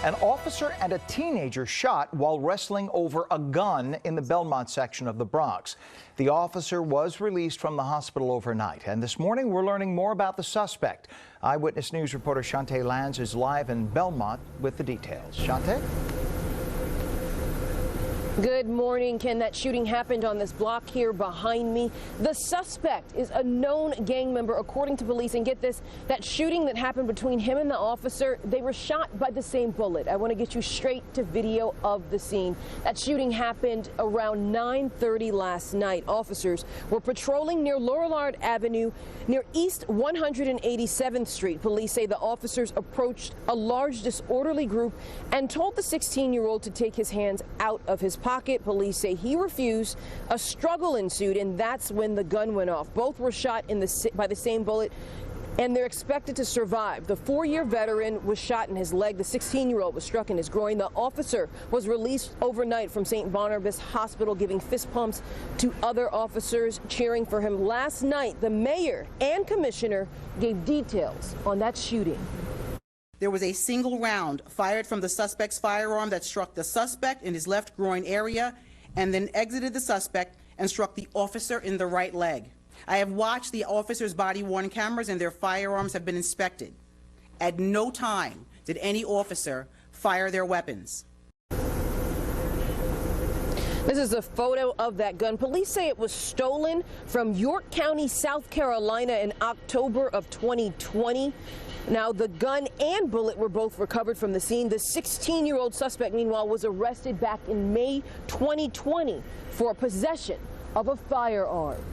An officer and a teenager shot while wrestling over a gun in the Belmont section of the Bronx. The officer was released from the hospital overnight, and this morning we're learning more about the suspect. Eyewitness News reporter Shantae Lanz is live in Belmont with the details. Shantae? Good morning, Ken. That shooting happened on this block here behind me. The suspect is a known gang member, according to police. And get this, that shooting that happened between him and the officer, they were shot by the same bullet. I want to get you straight to video of the scene. That shooting happened around 9:30 last night. Officers were patrolling near Lorillard Avenue near East 187th Street. Police say the officers approached a large disorderly group and told the 16-year-old to take his hands out of his pocket. Police say he refused. A struggle ensued, and that's when the gun went off. Both were shot by the same bullet, and they're expected to survive. The 4-year veteran was shot in his leg. The 16-year-old was struck in his groin. The officer was released overnight from St. Barnabas Hospital, giving fist pumps to other officers cheering for him. Last night, the mayor and commissioner gave details on that shooting. There was a single round fired from the suspect's firearm that struck the suspect in his left groin area and then exited the suspect and struck the officer in the right leg. I have watched the officers' body-worn cameras, and their firearms have been inspected. At no time did any officer fire their weapons. This is a photo of that gun. Police say it was stolen from York County, South Carolina in October of 2020. Now, the gun and bullet were both recovered from the scene. The 16-year-old suspect, meanwhile, was arrested back in May 2020 for possession of a firearm.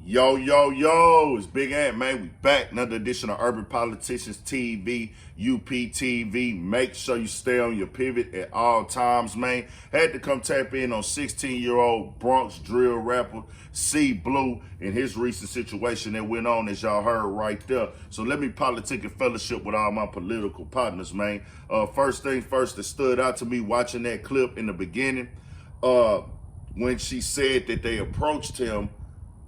Yo, yo, yo, it's Big Ant, man. We back. Another edition of Urban Politicians TV, UPTV. Make sure you stay on your pivot at all times, man. Had to come tap in on 16-year-old Bronx drill rapper C Blue in his recent situation that went on, as y'all heard right there. So let me politic and fellowship with all my political partners, man. First thing first, that stood out to me watching that clip in the beginning, when she said that they approached him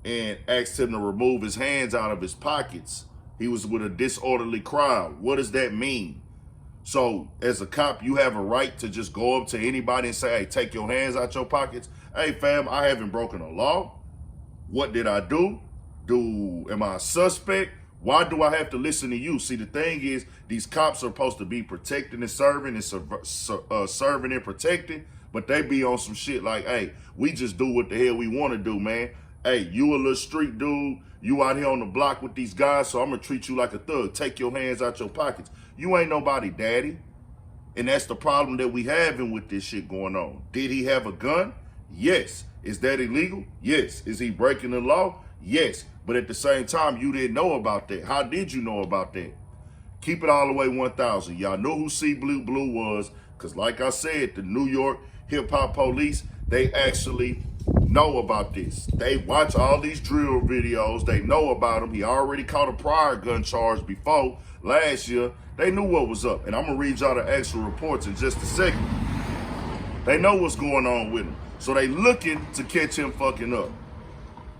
and asked him to remove his hands out of his pockets. He was with a disorderly crowd. What does that mean? So as a cop, you have a right to just go up to anybody and say, hey, take your hands out your pockets. Hey, fam, I haven't broken a law. What did I do? Am I a suspect? Why do I have to listen to you? See, the thing is, these cops are supposed to be protecting and serving and serving and protecting, but they be on some shit like, hey, we just do what the hell we want to do, man. Hey, you a little street dude, you out here on the block with these guys, so I'm gonna treat you like a thug. Take your hands out your pockets. You ain't nobody, daddy. And that's the problem that we having with this shit going on. Did he have a gun? Yes. Is that illegal? Yes. Is he breaking the law? Yes. But at the same time, you didn't know about that. How did you know about that? Keep it all the way 1,000. Y'all know who C Blue was, because like I said, the New York hip-hop police, they actually know about this. They watch all these drill videos. They know about him. He already caught a prior gun charge before last year. They knew what was up. And I'm going to read y'all the actual reports in just a second. They know what's going on with him. So they looking to catch him fucking up.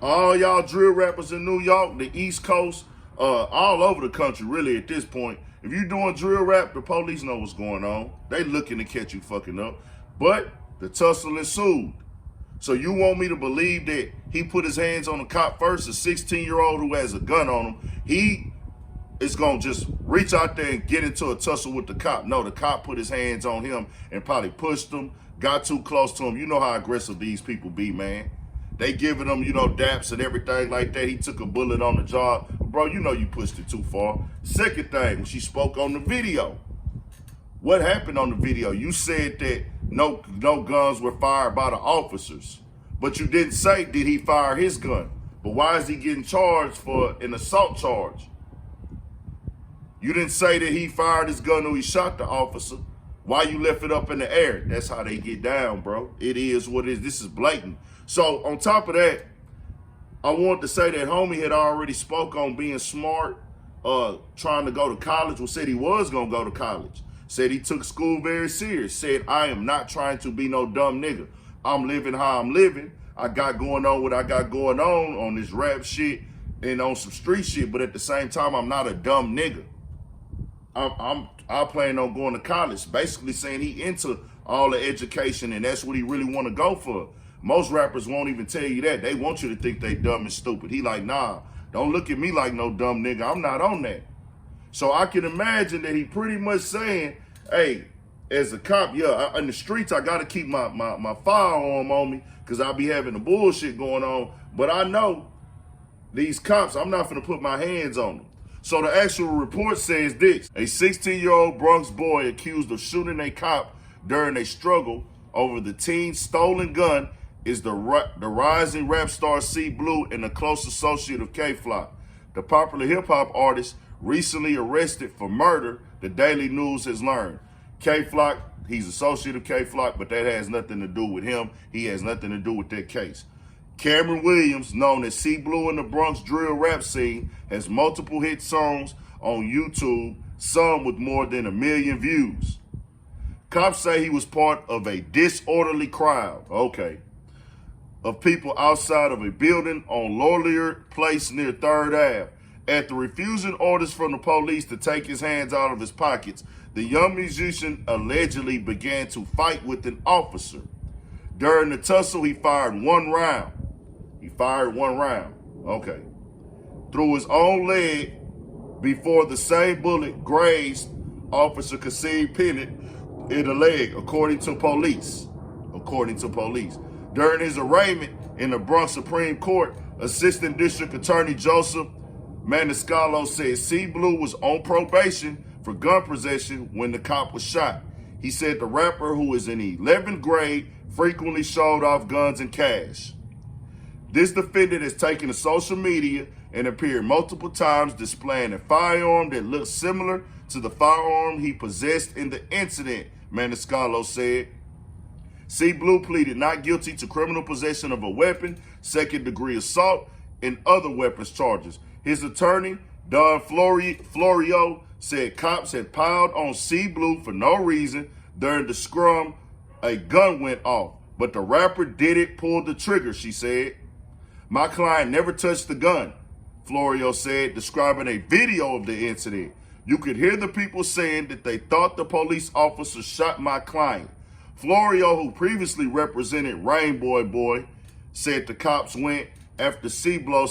All y'all drill rappers in New York, the East Coast, all over the country really at this point. If you doing drill rap, the police know what's going on. They looking to catch you fucking up. But the tussle ensued. So you want me to believe that he put his hands on the cop first, a 16-year-old who has a gun on him, he is going to just reach out there and get into a tussle with the cop? No, the cop put his hands on him and probably pushed him, got too close to him. You know how aggressive these people be, man. They giving him, daps and everything like that. He took a bullet on the job. Bro, you know you pushed it too far. Second thing, when she spoke on the video, what happened on the video? You said that no guns were fired by the officers, but you didn't say did he fire his gun. But why is he getting charged for an assault charge? You didn't say that he fired his gun or he shot the officer. Why you left it up in the air? That's how they get down, bro. It is what it is. This is blatant. So on top of that, I want to say that homie had already spoke on being smart, trying to go to college. Well, said he was going to go to college. Said he took school very serious. Said, I am not trying to be no dumb nigga. I'm living how I'm living. I got going on what I got going on this rap shit and on some street shit. But at the same time, I'm not a dumb nigga. I I plan on going to college. Basically saying he into all the education and that's what he really want to go for. Most rappers won't even tell you that. They want you to think they dumb and stupid. He like, nah, don't look at me like no dumb nigga. I'm not on that. So I can imagine that he pretty much saying, hey, as a cop, yeah, in the streets, I got to keep my firearm on me because I'll be having the bullshit going on. But I know these cops, I'm not going to put my hands on them. So the actual report says this: a 16-year-old Bronx boy accused of shooting a cop during a struggle over the teen's stolen gun is the rising rap star C Blue and a close associate of K-Flock. The popular hip-hop artist recently arrested for murder, the Daily News has learned. K-Flock, he's associate of K-Flock, but that has nothing to do with him. He has nothing to do with that case. Cameron Williams, known as C Blue in the Bronx drill rap scene, has multiple hit songs on YouTube, some with more than 1 million views. Cops say he was part of a disorderly crowd, of people outside of a building on Laurier Place near 3rd Ave. After refusing orders from the police to take his hands out of his pockets, the young musician allegedly began to fight with an officer. During the tussle, he fired one round. Through his own leg before the same bullet grazed Officer Kasim Pennant in the leg, according to police. During his arraignment in the Bronx Supreme Court, Assistant District Attorney Joseph Maniscalco said C Blue was on probation for gun possession when the cop was shot. He said the rapper, who is in 11th grade, frequently showed off guns and cash. This defendant has taken to social media and appeared multiple times displaying a firearm that looks similar to the firearm he possessed in the incident, Maniscalco said. C Blue pleaded not guilty to criminal possession of a weapon, second-degree assault, and other weapons charges. His attorney, Don Florio, said cops had piled on C Blue for no reason. During the scrum, a gun went off, but the rapper didn't pull the trigger, she said. My client never touched the gun, Florio said, describing a video of the incident. You could hear the people saying that they thought the police officer shot my client. Florio, who previously represented Rainbow Boy, said the cops went after C Blue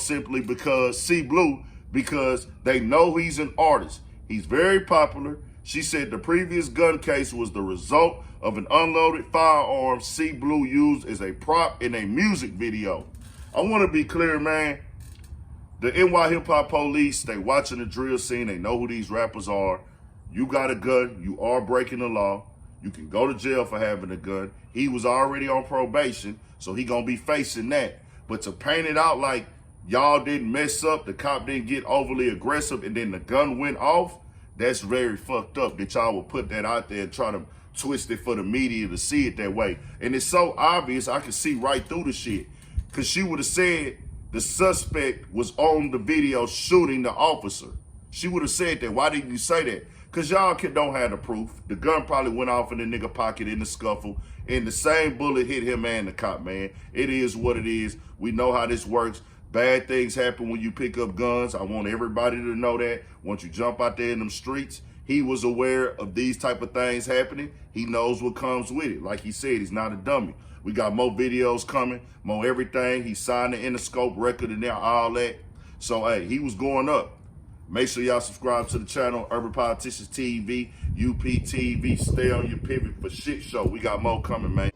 because they know he's an artist. He's very popular. She said the previous gun case was the result of an unloaded firearm C Blue used as a prop in a music video. I want to be clear, man. The NY Hip Hop Police, they watching the drill scene. They know who these rappers are. You got a gun. You are breaking the law. You can go to jail for having a gun. He was already on probation, so he going to be facing that. But to paint it out like y'all didn't mess up, the cop didn't get overly aggressive, and then the gun went off, that's very fucked up that y'all would put that out there and try to twist it for the media to see it that way. And it's so obvious, I can see right through the shit. Because she would have said the suspect was on the video shooting the officer. She would have said that. Why didn't you say that? Because y'all don't have the proof. The gun probably went off in the nigga pocket in the scuffle, and the same bullet hit him and the cop, man. It is what it is. We know how this works. Bad things happen when you pick up guns. I want everybody to know that. Once you jump out there in them streets, he was aware of these type of things happening. He knows what comes with it. Like he said, he's not a dummy. We got more videos coming, more everything. He signed the Interscope record and all that. So, hey, he was going up. Make sure y'all subscribe to the channel, Urban Politicians TV, UPTV. Stay on your pivot for shit show. We got more coming, man.